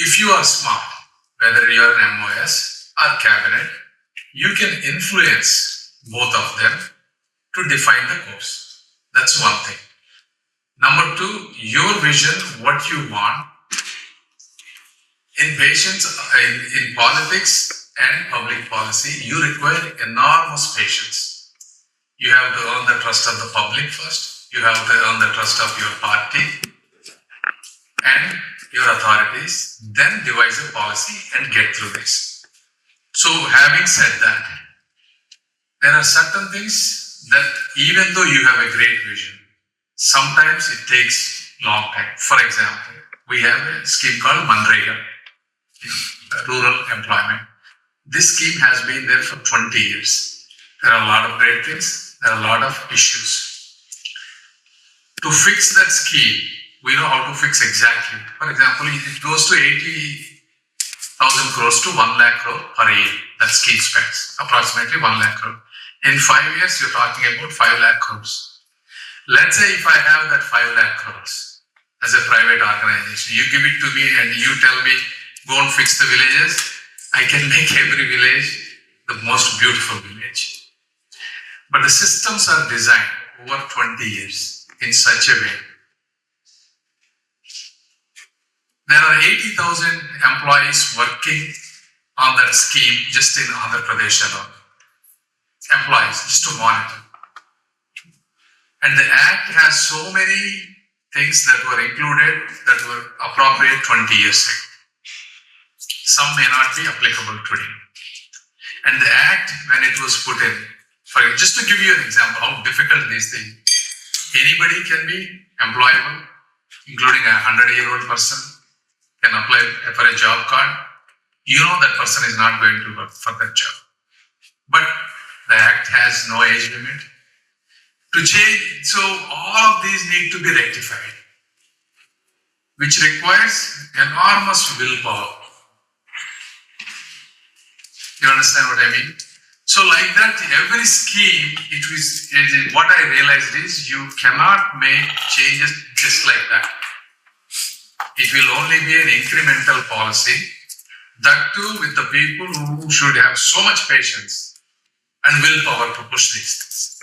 If you are smart, whether you are an MOS or cabinet, you can influence both of them to define the course. That's one thing. Number two, your vision, what you want. In patients, in politics and public policy, you require enormous patience. You have to earn the trust of the public first. You have to earn the trust of your party and your authorities, then devise a policy and get through this. So having said that, there are certain things that even though you have a great vision, sometimes it takes long time. For example, we have a scheme called Manrega, rural employment. This scheme has been there for 20 years. There are a lot of great things, there are a lot of issues. To fix that scheme, we know how to fix exactly. For example, it goes to 80,000 crores to 1 lakh crore per year. That scheme spends approximately 1 lakh crore. In 5 years, you're talking about 5 lakh crores. Let's say if I have that 5 lakh crores as a private organization, you give it to me and you tell me, go and fix the villages. I can make every village the most beautiful village. But the systems are designed over 20 years in such a way. There are 80,000 employees working on that scheme just in Andhra Pradesh alone. Employees, just to monitor. And the Act has so many things that were included that were appropriate 20 years ago. Some may not be applicable today. And the Act, when it was put in, just to give you an example how difficult these things, anybody can be employable, including a 100-year-old person can apply for a job card. You know that person is not going to work for that job. But the Act has no age limit. To change, so all of these need to be rectified, which requires enormous willpower. You understand what I mean? So like that, every scheme, what I realized is you cannot make changes just like that. It will only be an incremental policy, that too with the people who should have so much patience and willpower to push these things.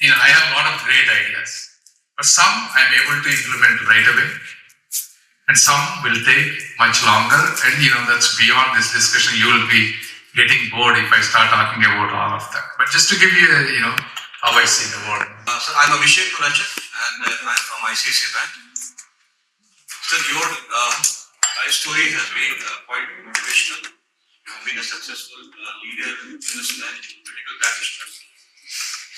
I have a lot of great ideas, but some I'm able to implement right away, and some will take much longer. And that's beyond this discussion. You will be getting bored if I start talking about all of that. But just to give you how I see the world. So I'm Abhishek Kurachan, and I'm from ICC Bank. So your life story has been quite motivational. You've been a successful leader, businessman, medical practitioner.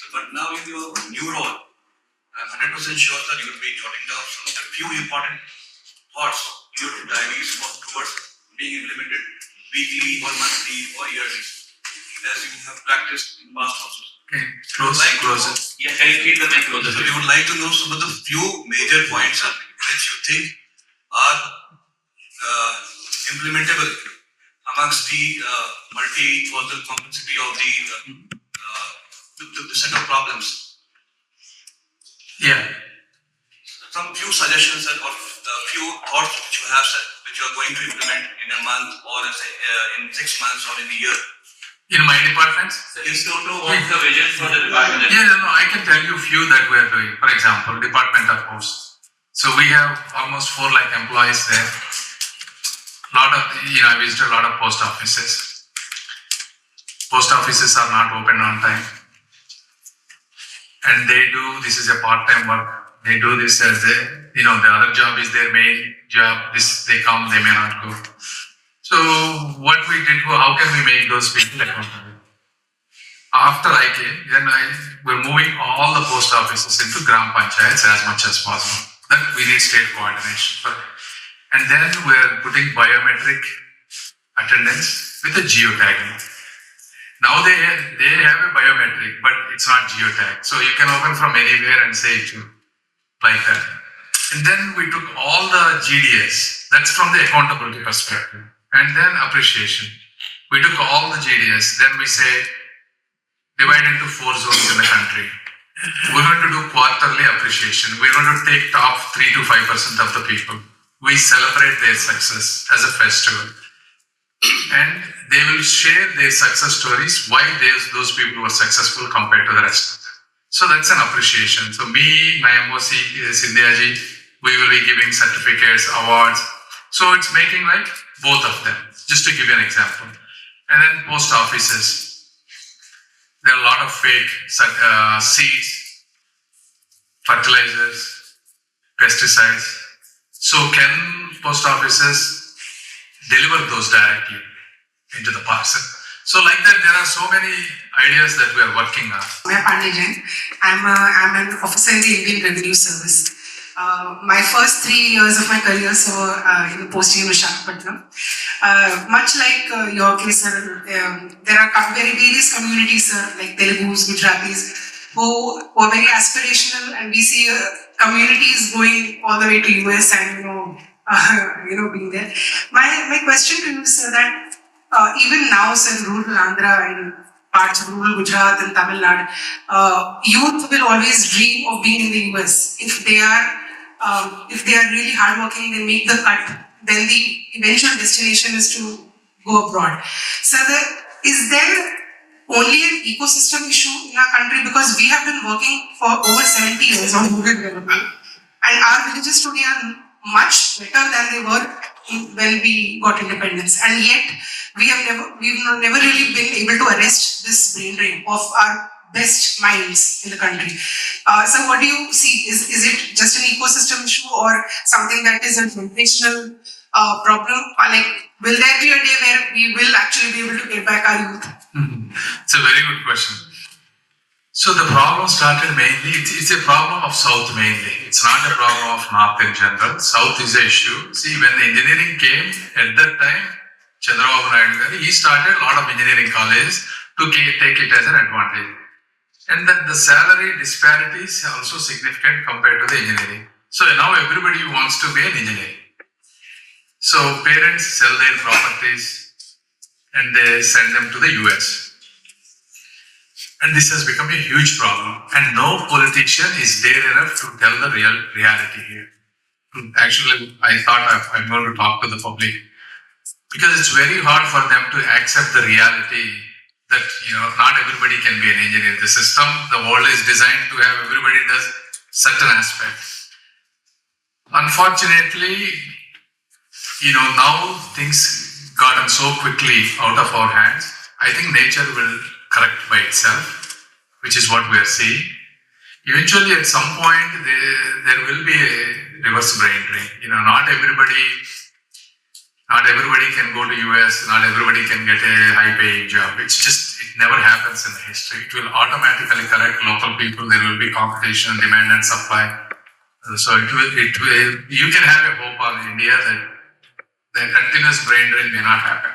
But now in your new role, I'm 100% sure that you will be jotting down some of the few important thoughts your diaries towards being implemented weekly or monthly or yearly, as you have practiced in past also. Okay, closer. Yeah, can you keep the mic closer? So we would like to know some of the few major points which you think are implementable amongst the multi-causal complexity of the set of problems. Yeah. Some few suggestions or few thoughts which you have said, which you are going to implement in a month or in 6 months or in a year. In my department? What's the vision for the department? I can tell you a few that we are doing. For example, Department of Post. So we have almost 4 lakh employees there. I visited a lot of post offices. Post offices are not open on time. And this is a part-time work. They do this as the other job is their main job. They come, they may not go. So what we did was, how can we make those people accountable? After I came, we're moving all the post offices into Gram Panchayats as much as possible. Then we need state coordination. And then we're putting biometric attendance with a geotagging. Now they have a biometric, but it's not geotag. So you can open from anywhere and say it like that. And then we took all the GDS. That's from the accountability perspective. And then appreciation. We took all the GDS. Then we say, divide into 4 zones in the country. We're going to do quarterly appreciation. We're going to take top 3 to 5% of the people. We celebrate their success as a festival. And they will share their success stories, why those people were successful compared to the rest. So that's an appreciation. So me, my MOC, Sindhyaji, we will be giving certificates, awards. So it's making like both of them, just to give you an example. And then post offices. There are a lot of fake seeds, fertilizers, pesticides. So can post offices deliver those directly into the parcel? So like that, there are so many ideas that we are working on. I'm an officer in the Indian Revenue Service. My first 3 years of my career in posting in Visakhapatnam. Much like your case, sir, there are various communities, sir, like Telugus, Gujaratis, who are very aspirational, and we see communities going all the way to US and being there. My question to you, sir, that even now, sir, in rural Andhra and parts of rural Gujarat and Tamil Nadu, youth will always dream of being in the US. If they are really hardworking, they make the cut, then the eventual destination is to go abroad. So, is there only an ecosystem issue in our country? Because we have been working for over 70 years on rural development, and our villages today are much better than they were when we got independence, and yet we've never really been able to arrest this brain drain of our best minds in the country. So what do you see? Is it just an ecosystem issue or something that is a generational problem? Like, will there be a day where we will actually be able to get back our youth? It's a very good question. So the problem started mainly, it's a problem of South mainly. It's not a problem of North in general. South is the issue. See, when the engineering came at that time, Chandrababu Naidu, he started a lot of engineering colleges to take it as an advantage. And then the salary disparities are also significant compared to the engineering. So now everybody wants to be an engineer. So parents sell their properties and they send them to the US. And this has become a huge problem. And no politician is there enough to tell the reality here. Actually, I thought I'm going to talk to the public, because it's very hard for them to accept the reality that, not everybody can be an engineer. The system, the world is designed to have everybody does certain aspects. Unfortunately, now things gotten so quickly out of our hands. I think nature will correct by itself, which is what we are seeing. Eventually, at some point, there will be a reverse brain drain. Not everybody can go to US. Not everybody can get a high-paying job. It never happens in the history. It will automatically correct local people. There will be competition, demand and supply. So it will. You can have a hope on India that the continuous brain drain may not happen.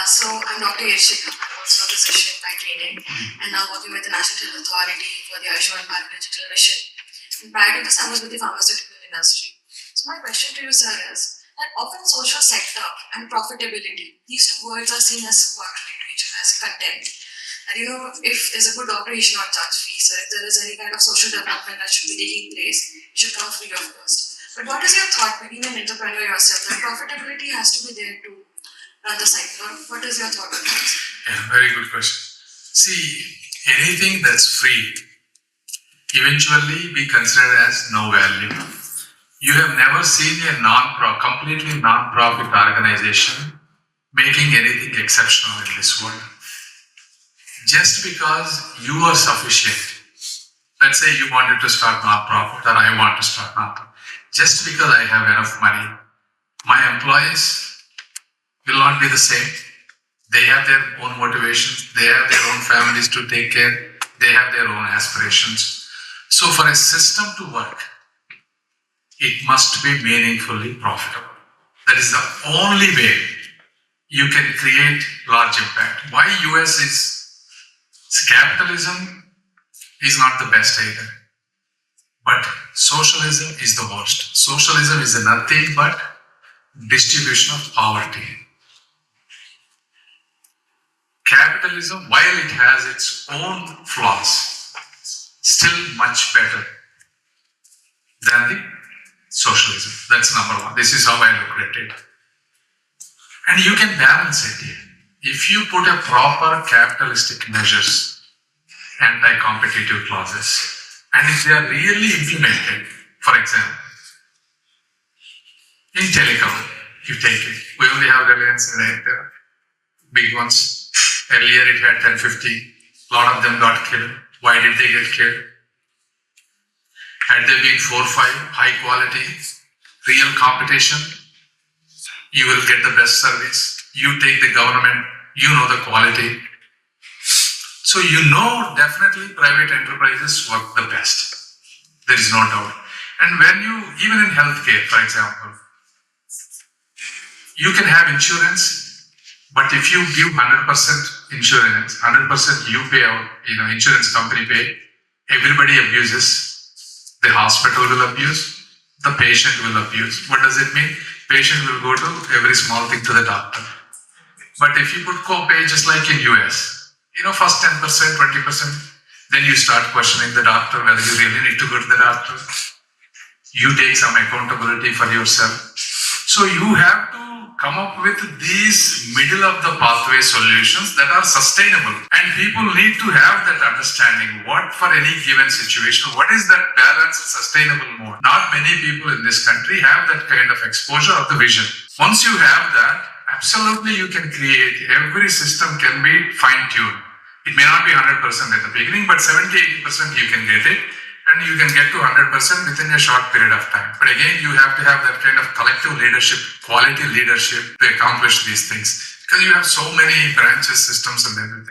So I'm Dr. Sekhar. I'm also a physician by training, and now working with the National Health Authority for the Ayushman Bharat Digital Mission. And prior to this, I was with the pharmaceutical industry. So my question to you, sir, is that often social sector and profitability, these two words are seen as contrary to each other, as contempt. And if there's a good doctor, he should not charge fees. So if there is any kind of social development that should be taking place, it should come free of cost. But what is your thought, being an entrepreneur yourself, that profitability has to be there to run the cycle? What is your thought on that? Yeah, very good question. See, anything that's free eventually be considered as no value. You have never seen a completely non-profit organization making anything exceptional in this world. Just because you are sufficient, let's say you wanted to start non-profit, or I want to start non-profit. Just because I have enough money, my employees will not be the same. They have their own motivations, they have their own families to take care, they have their own aspirations. So for a system to work, it must be meaningfully profitable. That is the only way you can create large impact. Why US is capitalism is not the best either. But socialism is the worst. Socialism is nothing but distribution of poverty. Capitalism, while it has its own flaws, still much better than the socialism. That's number one. This is how I look at it. And you can balance it. If you put a proper capitalistic measures, anti-competitive clauses, and if they are really implemented, for example, in telecom, you take it. We only have Reliance and Airtel, big ones. Earlier it had 10, 15. A lot of them got killed. Why did they get killed? Had there been 4, 5, high quality, real competition, you will get the best service. You take the government, you know the quality. So you know definitely private enterprises work the best. There is no doubt. And when you, even in healthcare, for example, you can have insurance, but if you give 100% insurance, 100% you pay out, insurance company pay, everybody abuses. The hospital will abuse, the patient will abuse. What does it mean? Patient will go to every small thing to the doctor. But if you put co-pay just like in US, first 10%, 20%, then you start questioning the doctor whether you really need to go to the doctor. You take some accountability for yourself. So you have to come up with these middle of the pathway solutions that are sustainable. And people need to have that understanding. What for any given situation, what is that balanced, sustainable mode? Not many people in this country have that kind of exposure of the vision. Once you have that, absolutely you can create, every system can be fine-tuned. It may not be 100% at the beginning, but 70-80% you can get it. And you can get to 100% within a short period of time. But again, you have to have that kind of collective leadership, quality leadership to accomplish these things. Because you have so many branches, systems and everything.